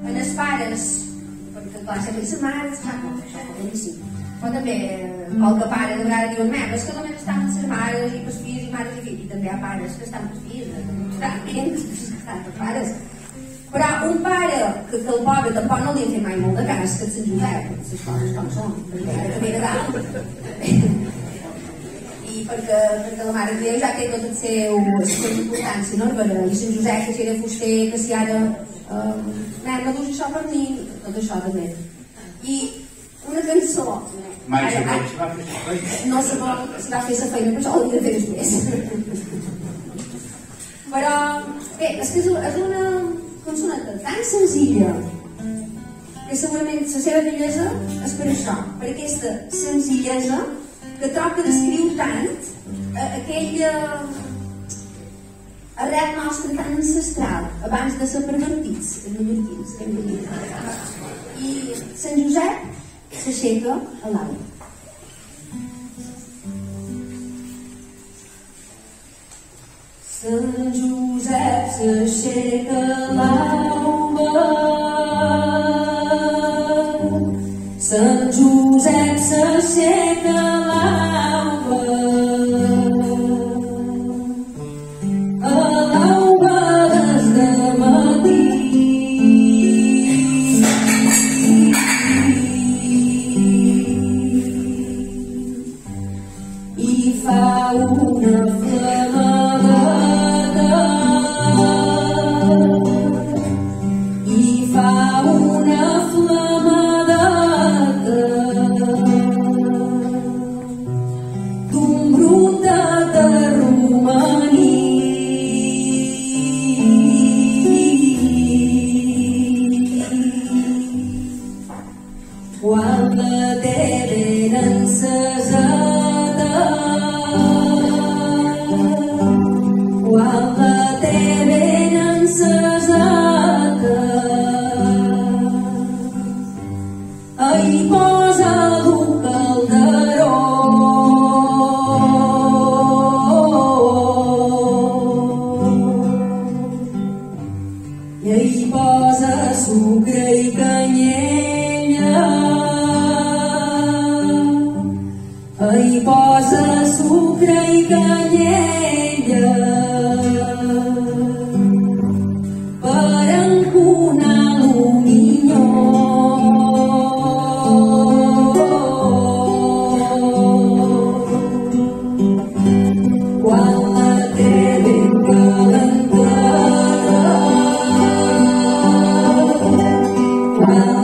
en els pares, perquè clar, sempre la mare es fa això, boníssim. Però també, qualque pare de vegades diuen, és que només estan les mares i els fills i mares i fills, i també hi ha pares que estan els fills, que estan els pares. Però un pare que el pobre tampoc no li ha fet mai molt de cas, que és Sant Josep, les coses com són, perquè ara també era dalt. I perquè la Mare de Déu ja té tot el seu importància, no? I Sant Josep, que si era fuster, que si ara no dus això per mi, tot això també. I una cançó mai se va fer la feina, no se va fer la feina, però això ho hauria de fer després. Però bé, és que és una cançoneta tan senzilla que segurament la seva bellesa és per això, per aquesta senzillesa que trobo que descriu tant aquella arrel nostra tan ancestral abans de ser pervertits, els mallorquins. I Sant Josep s'aixeca a l'aigua. Sant Josep s'aixeca a l'aigua, Sant Josep s'aixeca a l'aigua, des de matí. I fa una flamadeta, i fa una flamadeta d'un brotat de romaní. Quan la té ben encesada, quan la té ben encesada, hi posa el calderó. I hi posa sucre i canyella, hi posa sucre i canyella per enconar l'unió. Quan la té ben calentada, quan